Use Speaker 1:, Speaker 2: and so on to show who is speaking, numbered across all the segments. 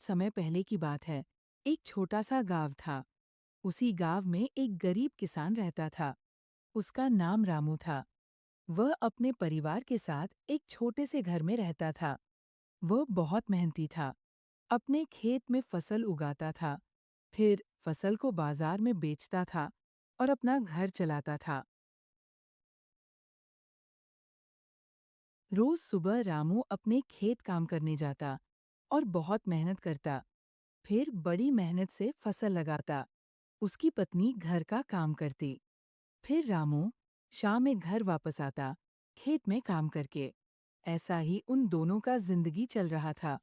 Speaker 1: समय पहले की बात है। एक छोटा सा गांव था। उसी गांव में एक गरीब किसान रहता था। उसका नाम रामू था। वह अपने परिवार के साथ एक छोटे से घर में रहता था। वह बहुत मेहनती था। अपने खेत में फसल उगाता था, फिर फसल को बाजार में बेचता था और अपना घर चलाता था। रोज सुबह रामू अपने खेत काम करने जाता और बहुत मेहनत करता। फिर बड़ी मेहनत से फसल लगाता। उसकी पत्नी घर का काम करती। फिर रामू शाम में घर वापस आता, खेत में काम करके। ऐसा ही उन दोनों का जिंदगी चल रहा था।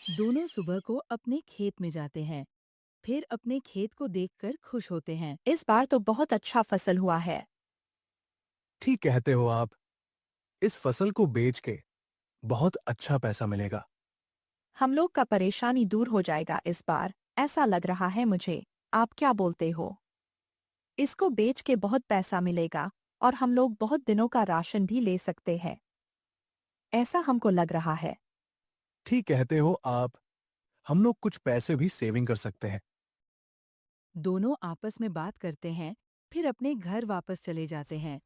Speaker 1: दोनों सुबह को अपने खेत में जाते हैं, फिर अपने खेत को देखकर खुश होते हैं।
Speaker 2: इस बार तो बहुत अच्छा फसल हुआ है।
Speaker 3: ठीक कहते हो आप। इस फसल को बेच के बहुत अच्छा पैसा मिलेगा।
Speaker 2: हम लोग का परेशानी दूर हो जाएगा इस बार, ऐसा लग रहा है मुझे। आप क्या बोलते हो? इसको बेच के बहुत पैसा मिलेगा और हम लोग बहुत दिनों का राशन भी ले सकते हैं। ऐसा हमको लग रहा है।
Speaker 3: ठीक कहते हो आप। हम लोग कुछ पैसे भी सेविंग कर सकते हैं।
Speaker 1: दोनों आपस में बात करते हैं, फिर अपने घर वापस चले जाते हैं।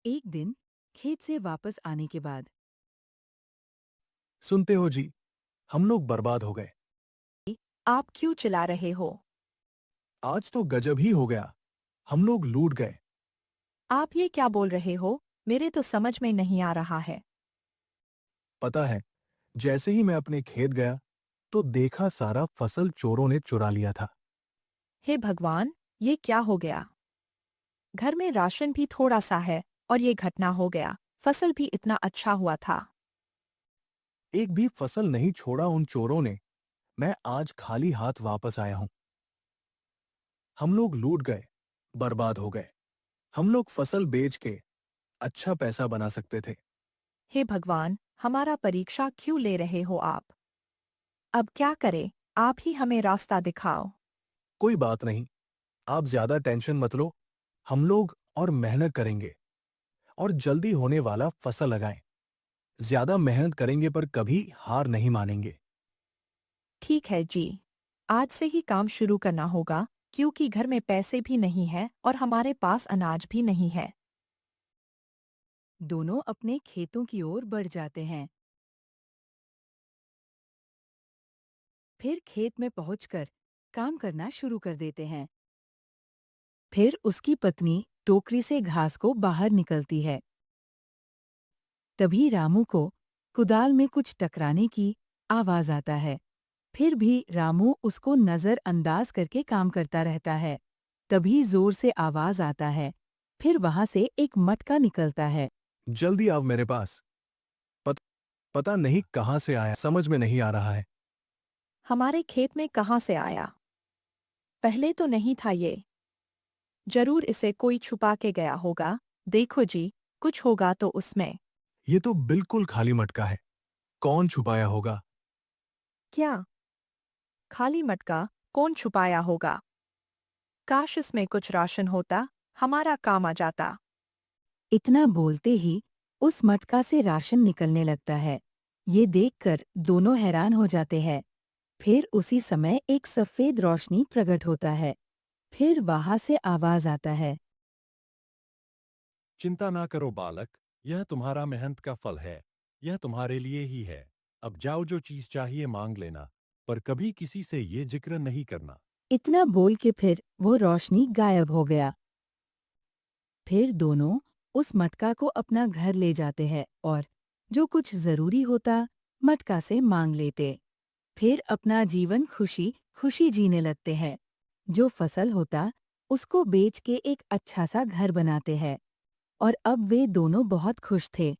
Speaker 1: एक दिन खेत से वापस आने के बाद
Speaker 3: सुनते हो जी, हम लोग बर्बाद हो गए।
Speaker 2: आप क्यों चिल्ला रहे हो?
Speaker 3: आज तो गजब ही हो गया। हम लोग लूट गए।
Speaker 2: आप ये क्या बोल रहे हो? मेरे तो समझ में नहीं आ रहा है।
Speaker 3: पता है, जैसे ही मैं अपने खेत गया तो देखा सारा फसल चोरों ने चुरा लिया था।
Speaker 2: हे भगवान, ये क्या हो गया? घर में राशन भी थोड़ा सा है और ये घटना हो गया। फसल भी इतना अच्छा हुआ था।
Speaker 3: एक भी फसल नहीं छोड़ा उन चोरों ने। मैं आज खाली हाथ वापस आया हूं। हम लोग लूट गए, बर्बाद हो गए। हम लोग फसल बेच के अच्छा पैसा बना सकते थे।
Speaker 2: हे भगवान, हमारा परीक्षा क्यों ले रहे हो आप? अब क्या करें? आप ही हमें रास्ता दिखाओ।
Speaker 3: कोई बात नहीं, आप ज्यादा टेंशन मत लो। हम लोग और मेहनत करेंगे और जल्दी होने वाला फसल लगाएं। ज्यादा मेहनत करेंगे पर कभी हार नहीं मानेंगे।
Speaker 2: ठीक है जी। आज से ही काम शुरू करना होगा, क्योंकि घर में पैसे भी नहीं है और हमारे पास अनाज भी नहीं है।
Speaker 1: दोनों अपने खेतों की ओर बढ़ जाते हैं। फिर खेत में पहुंचकर काम करना शुरू कर देते हैं। फिर उसकी पत्नी टोकरी से घास को बाहर निकलती है। तभी रामू को कुदाल में कुछ टकराने की आवाज आता है। फिर भी रामू उसको नजरअंदाज करके काम करता रहता है। तभी जोर से आवाज आता है। फिर वहां से एक मटका निकलता है।
Speaker 3: जल्दी आओ मेरे पास। पत, पता नहीं कहां से आया, समझ में नहीं आ रहा है।
Speaker 2: हमारे खेत में कहाँ से आया? पहले तो नहीं था ये। जरूर इसे कोई छुपा के गया होगा। देखो जी, कुछ होगा तो उसमें।
Speaker 3: ये तो बिल्कुल खाली मटका है। कौन छुपाया होगा?
Speaker 2: क्या? खाली मटका? कौन छुपाया होगा? काश इसमें कुछ राशन होता, हमारा काम आ जाता।
Speaker 1: इतना बोलते ही उस मटका से राशन निकलने लगता है। ये देखकर दोनों हैरान हो जाते हैं। फिर उसी समय एक सफेद रोशनी प्रकट होता है। फिर वहां से आवाज आता है।
Speaker 4: चिंता ना करो बालक, यह तुम्हारा मेहनत का फल है। यह तुम्हारे लिए ही है। अब जाओ, जो चीज चाहिए मांग लेना, पर कभी किसी से ये जिक्र नहीं करना।
Speaker 1: इतना बोल के फिर वो रोशनी गायब हो गया। फिर दोनों उस मटका को अपना घर ले जाते हैं और जो कुछ जरूरी होता मटका से मांग लेते। फिर अपना जीवन खुशी खुशी जीने लगते हैं। जो फसल होता उसको बेच के एक अच्छा सा घर बनाते हैं और अब वे दोनों बहुत खुश थे।